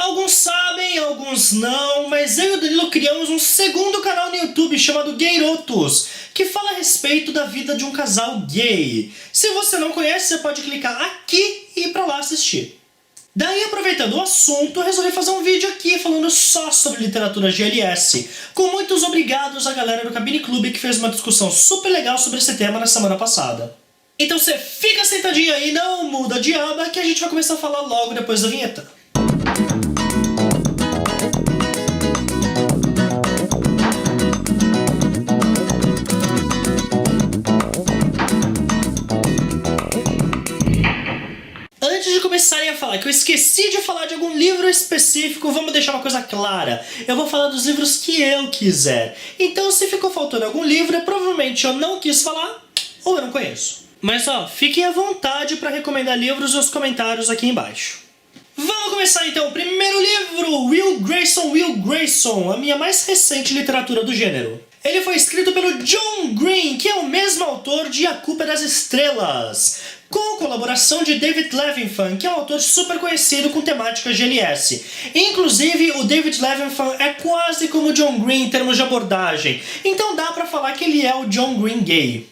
Alguns sabem, alguns não, mas eu e o Danilo criamos um segundo canal no YouTube chamado Gayrotos, que fala a respeito da vida de um casal gay. Se você não conhece, você pode clicar aqui e ir pra lá assistir. Daí, aproveitando o assunto, eu resolvi fazer um vídeo aqui falando só sobre literatura GLS, com muitos obrigados à galera do Cabine Clube que fez uma discussão super legal sobre esse tema na semana passada. Então você fica sentadinho aí, não muda de aba, que a gente vai começar a falar logo depois da vinheta. Antes de começarem a falar que eu esqueci de falar de algum livro específico, vamos deixar uma coisa clara. Eu vou falar dos livros que eu quiser. Então, se ficou faltando algum livro, provavelmente eu não quis falar ou eu não conheço. Mas ó, fiquem à vontade para recomendar livros nos comentários aqui embaixo. Vamos começar então. Primeiro livro, Will Grayson, a minha mais recente literatura do gênero. Ele foi escrito pelo John Green, que é o mesmo autor de A Culpa é das Estrelas, com colaboração de David Levithan, que é um autor super conhecido com temática GLS. Inclusive, o David Levithan é quase como o John Green em termos de abordagem, então dá pra falar que ele é o John Green gay.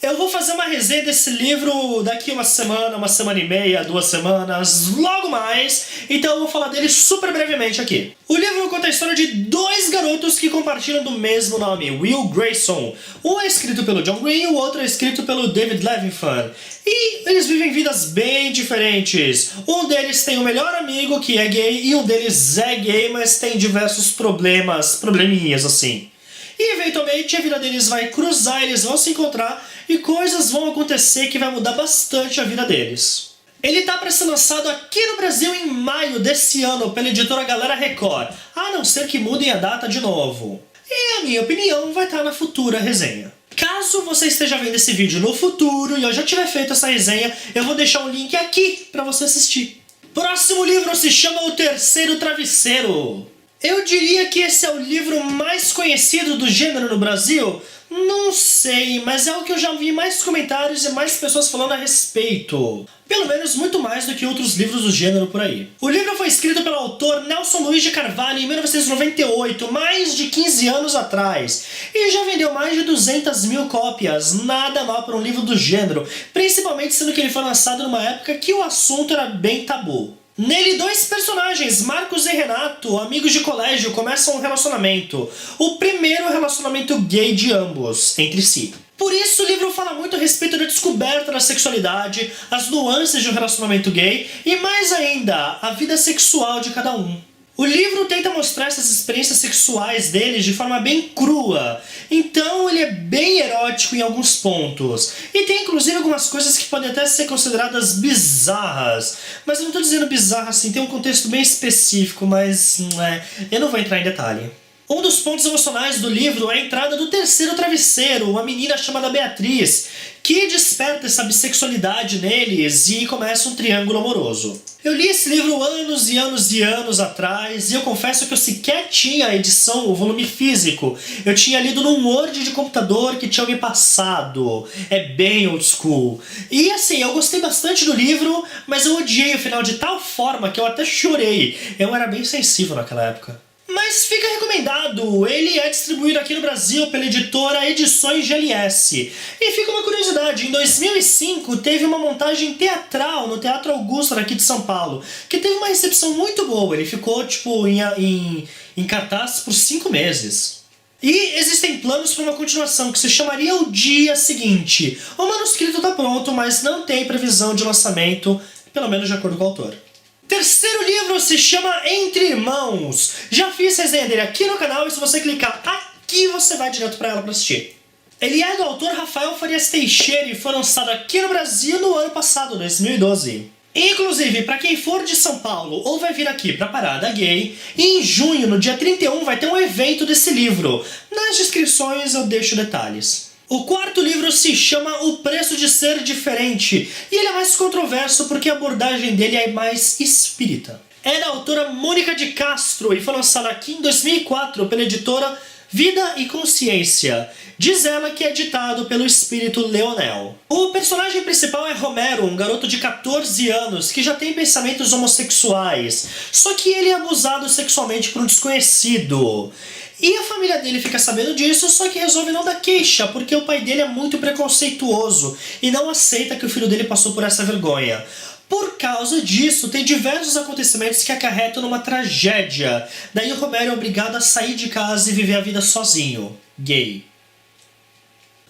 Eu vou fazer uma resenha desse livro daqui uma semana e meia, 2 semanas, logo mais, então eu vou falar dele super brevemente aqui. O livro conta a história de 2 garotos que compartilham do mesmo nome, Will Grayson. Um é escrito pelo John Green e o outro é escrito pelo David Levithan. E eles vivem vidas bem diferentes. Um deles tem um melhor amigo que é gay e um deles é gay, mas tem diversos probleminhas assim. E eventualmente a vida deles vai cruzar, eles vão se encontrar e coisas vão acontecer que vai mudar bastante a vida deles. Ele tá para ser lançado aqui no Brasil em maio desse ano pela editora Galera Record, a não ser que mudem a data de novo. E a minha opinião vai estar na futura resenha. Caso você esteja vendo esse vídeo no futuro e eu já tiver feito essa resenha, eu vou deixar um link aqui para você assistir. Próximo livro se chama O Terceiro Travesseiro. Eu diria que esse é o livro mais conhecido do gênero no Brasil? Não sei, mas é o que eu já vi mais comentários e mais pessoas falando a respeito. Pelo menos muito mais do que outros livros do gênero por aí. O livro foi escrito pelo autor Nelson Luiz de Carvalho em 1998, mais de 15 anos atrás. E já vendeu mais de 200 mil cópias, nada mal para um livro do gênero, principalmente sendo que ele foi lançado numa época que o assunto era bem tabu. Nele, 2 personagens, Marcos e Renato, amigos de colégio, começam um relacionamento. O primeiro relacionamento gay de ambos, entre si. Por isso, o livro fala muito a respeito da descoberta da sexualidade, as nuances de um relacionamento gay e, mais ainda, a vida sexual de cada um. O livro tenta mostrar essas experiências sexuais deles de forma bem crua, então ele é bem erótico em alguns pontos. E tem inclusive algumas coisas que podem até ser consideradas bizarras, mas eu não estou dizendo bizarra assim, tem um contexto bem específico, mas eu não vou entrar em detalhe. Um dos pontos emocionais do livro é a entrada do terceiro travesseiro, uma menina chamada Beatriz, que desperta essa bissexualidade neles e começa um triângulo amoroso. Eu li esse livro anos e anos e anos atrás e eu confesso que eu sequer tinha a edição, o volume físico. Eu tinha lido num Word de computador que tinha me passado. É bem old school. E assim, eu gostei bastante do livro, mas eu odiei o final de tal forma que eu até chorei. Eu era bem sensível naquela época. Mas fica recomendado, ele é distribuído aqui no Brasil pela editora Edições GLS. E fica uma curiosidade, em 2005 teve uma montagem teatral no Teatro Augusta aqui de São Paulo, que teve uma recepção muito boa, ele ficou tipo em cartaz por 5 meses. E existem planos para uma continuação que se chamaria O Dia Seguinte. O manuscrito está pronto, mas não tem previsão de lançamento, pelo menos de acordo com o autor. Terceiro livro se chama Entre Irmãos. Já fiz resenha dele aqui no canal e se você clicar aqui você vai direto para ela para assistir. Ele é do autor Rafael Farias Teixeira e foi lançado aqui no Brasil no ano passado, 2012. Inclusive, para quem for de São Paulo ou vai vir aqui para Parada Gay, em junho, no dia 31, vai ter um evento desse livro. Nas descrições eu deixo detalhes. O quarto livro se chama O Preço de Ser Diferente, e ele é mais controverso porque a abordagem dele é mais espírita. É da autora Mônica de Castro e foi lançado aqui em 2004 pela editora Vida e Consciência. Diz ela que é ditado pelo espírito Leonel. O personagem principal é Romero, um garoto de 14 anos que já tem pensamentos homossexuais, só que ele é abusado sexualmente por um desconhecido. E a família dele fica sabendo disso, só que resolve não dar queixa, porque o pai dele é muito preconceituoso e não aceita que o filho dele passou por essa vergonha. Por causa disso, tem diversos acontecimentos que acarretam numa tragédia. Daí o Romero é obrigado a sair de casa e viver a vida sozinho. Gay.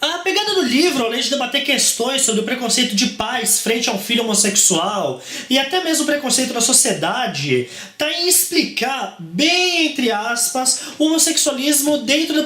A pegada do livro, além de debater questões sobre o preconceito de pais frente ao filho homossexual e até mesmo o preconceito da sociedade, está em explicar, bem entre aspas, o homossexualismo dentro do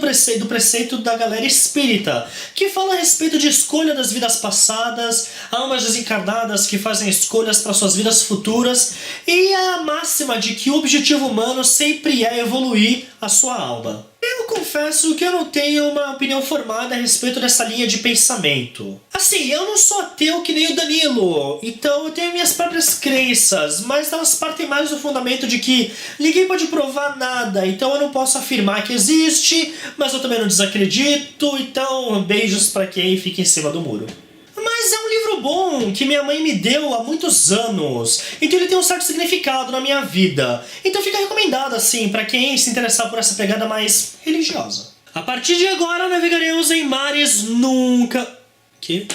preceito da galera espírita, que fala a respeito de escolha das vidas passadas, almas desencarnadas que fazem escolhas para suas vidas futuras e a máxima de que o objetivo humano sempre é evoluir a sua alma. Eu confesso que eu não tenho uma opinião formada a respeito dessa linha de pensamento. Assim, eu não sou ateu que nem o Danilo, então eu tenho minhas próprias crenças, mas elas partem mais do fundamento de que ninguém pode provar nada, então eu não posso afirmar que existe, mas eu também não desacredito, então beijos pra quem fica em cima do muro. Mas é um livro bom, que minha mãe me deu há muitos anos, então ele tem um certo significado na minha vida. Então fica recomendado, assim, pra quem se interessar por essa pegada mais religiosa. A partir de agora navegaremos em mares nunca... Que?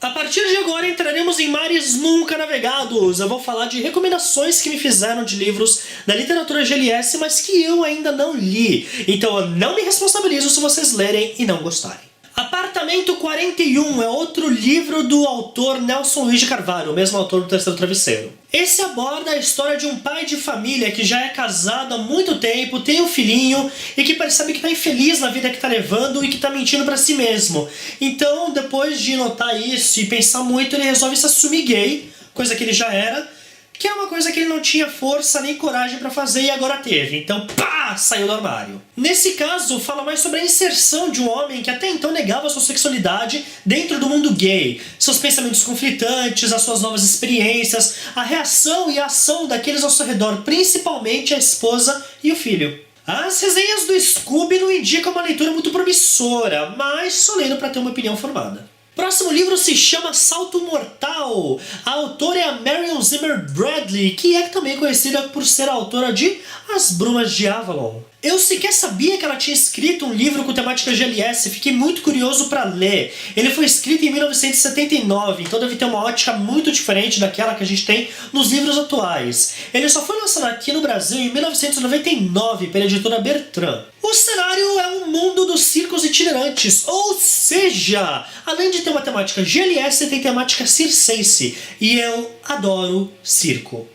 A partir de agora entraremos em mares nunca navegados. Eu vou falar de recomendações que me fizeram de livros da literatura GLS, mas que eu ainda não li. Então eu não me responsabilizo se vocês lerem e não gostarem. Apartamento 41 é outro livro do autor Nelson Luiz de Carvalho, o mesmo autor do Terceiro Travesseiro. Esse aborda a história de um pai de família que já é casado há muito tempo, tem um filhinho e que percebe que está infeliz na vida que está levando e que está mentindo para si mesmo. Então, depois de notar isso e pensar muito, ele resolve se assumir gay, coisa que ele já era, que é uma coisa que ele não tinha força nem coragem pra fazer e agora teve. Então, pá! Saiu do armário. Nesse caso, fala mais sobre a inserção de um homem que até então negava sua sexualidade dentro do mundo gay. Seus pensamentos conflitantes, as suas novas experiências, a reação e a ação daqueles ao seu redor, principalmente a esposa e o filho. As resenhas do Scooby não indicam uma leitura muito promissora, mas só lendo pra ter uma opinião formada. Próximo livro se chama Salto Mortal. A autora é a Marion Zimmer Bradley, que é também conhecida por ser a autora de As Brumas de Avalon. Eu sequer sabia que ela tinha escrito um livro com temática GLS, fiquei muito curioso para ler. Ele foi escrito em 1979, então deve ter uma ótica muito diferente daquela que a gente tem nos livros atuais. Ele só foi lançado aqui no Brasil em 1999 pela editora Bertrand. O cenário é um mundo dos circos itinerantes, ou seja, além de ter uma temática GLS, tem temática circense, e eu adoro circo.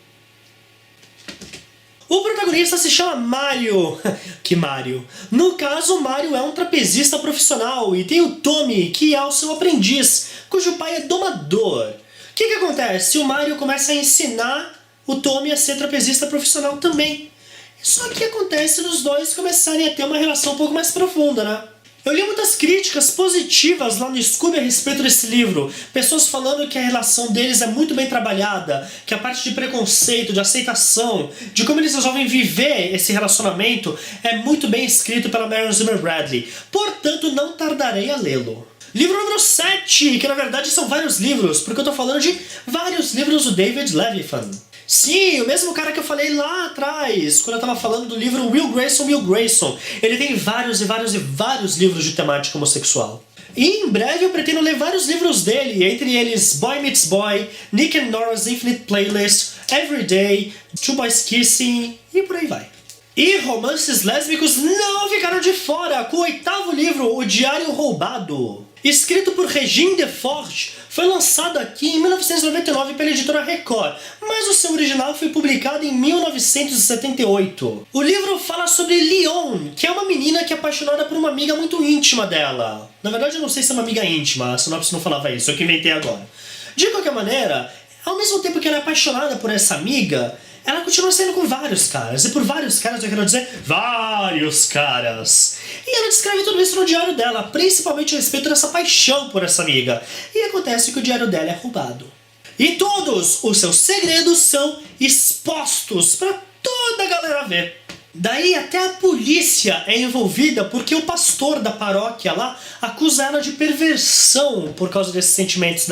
O protagonista se chama Mario. Que Mario? No caso, Mario é um trapezista profissional e tem o Tommy, que é o seu aprendiz, cujo pai é domador. O que acontece? O Mario começa a ensinar o Tommy a ser trapezista profissional também. Só que acontece dos dois começarem a ter uma relação um pouco mais profunda, né? Eu li muitas críticas positivas lá no Scooby a respeito desse livro. Pessoas falando que a relação deles é muito bem trabalhada, que a parte de preconceito, de aceitação, de como eles resolvem viver esse relacionamento é muito bem escrito pela Marion Zimmer Bradley. Portanto, não tardarei a lê-lo. Livro número 7, que na verdade são vários livros, porque eu tô falando de vários livros do David Levithan. Sim, o mesmo cara que eu falei lá atrás, quando eu tava falando do livro Will Grayson. Ele tem vários livros de temática homossexual. E em breve eu pretendo ler vários livros dele, entre eles Boy Meets Boy, Nick and Nora's Infinite Playlist, Everyday, Two Boys Kissing e por aí vai. E romances lésbicos não ficaram de fora com o 8º livro, O Diário Roubado. Escrito por Regine Deforge, foi lançado aqui em 1999 pela editora Record, mas o seu original foi publicado em 1978. O livro fala sobre Leon, que é uma menina que é apaixonada por uma amiga muito íntima dela. Na verdade eu não sei se é uma amiga íntima, a sinopse não falava isso, eu que inventei agora. De qualquer maneira, ao mesmo tempo que ela é apaixonada por essa amiga, ela continua saindo com vários caras, e por vários caras eu quero dizer vários caras. E ela descreve tudo isso no diário dela, principalmente a respeito dessa paixão por essa amiga. E acontece que o diário dela é roubado. E todos os seus segredos são expostos para toda a galera ver. Daí até a polícia é envolvida porque o pastor da paróquia lá acusa ela de perversão por causa desses sentimentos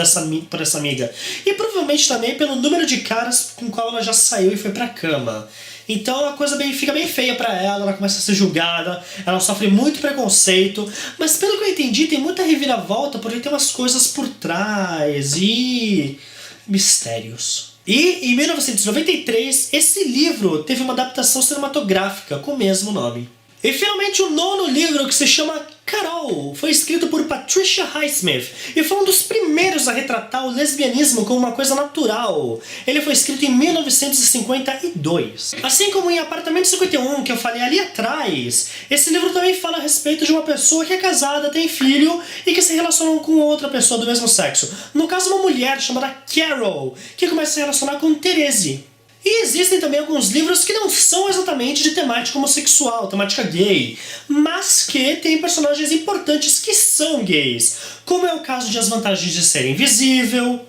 por essa amiga. E provavelmente também pelo número de caras com qual ela já saiu e foi pra cama. Então a coisa fica bem feia pra ela começa a ser julgada, ela sofre muito preconceito, mas pelo que eu entendi tem muita reviravolta porque tem umas coisas por trás e mistérios. E em 1993 esse livro teve uma adaptação cinematográfica com o mesmo nome. E finalmente o nono livro, que se chama Carol, foi escrito por Patricia Highsmith e foi um dos primeiros a retratar o lesbianismo como uma coisa natural. Ele foi escrito em 1952. Assim como em Apartamento 51, que eu falei ali atrás, esse livro também fala a respeito de uma pessoa que é casada, tem filho e que se relaciona com outra pessoa do mesmo sexo. No caso, uma mulher chamada Carol, que começa a se relacionar com Therese. E existem também alguns livros que não são exatamente de temática homossexual, temática gay, mas que têm personagens importantes que são gays, como é o caso de As Vantagens de Ser Invisível.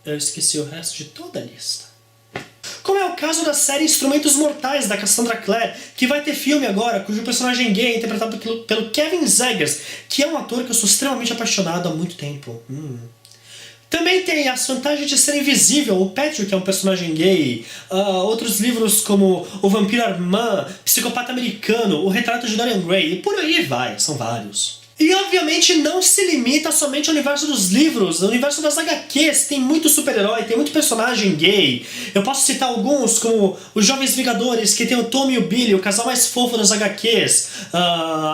Eu esqueci o resto de toda a lista. Como é o caso da série Instrumentos Mortais, da Cassandra Clare, que vai ter filme agora, cujo personagem gay é interpretado pelo Kevin Zegers, que é um ator que eu sou extremamente apaixonado há muito tempo. Também tem As Vantagens de Ser Invisível, o Patrick é um personagem gay. Outros livros como O Vampiro Armand, Psicopata Americano, O Retrato de Dorian Gray, e por aí vai, são vários. E obviamente não se limita somente ao universo dos livros, o universo das HQs tem muito super-herói, tem muito personagem gay. Eu posso citar alguns como os Jovens Vingadores, que tem o Tommy e o Billy, o casal mais fofo das HQs,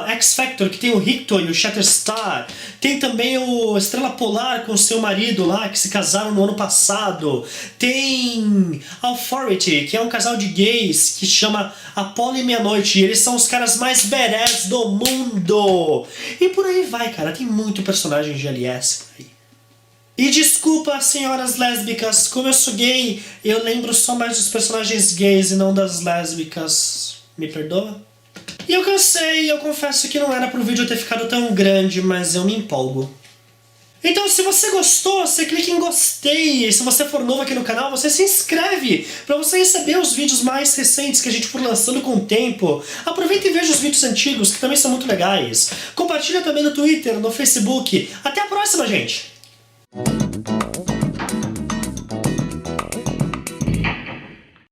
X-Factor, que tem o Rictor e o Shatterstar, tem também o Estrela Polar com seu marido lá, que se casaram no ano passado, tem Authority, que é um casal de gays que chama Apollo e Meia-Noite, e eles são os caras mais badass do mundo. E por aí vai, cara. Tem muito personagem de LS por aí. E desculpa, senhoras lésbicas, como eu sou gay, eu lembro só mais dos personagens gays e não das lésbicas. Me perdoa? E eu cansei, eu confesso que não era pro vídeo ter ficado tão grande, mas eu me empolgo. Então, se você gostou, você clica em gostei. E se você for novo aqui no canal, você se inscreve para você receber os vídeos mais recentes que a gente for lançando com o tempo. Aproveita e veja os vídeos antigos, que também são muito legais. Compartilha também no Twitter, no Facebook. Até a próxima, gente!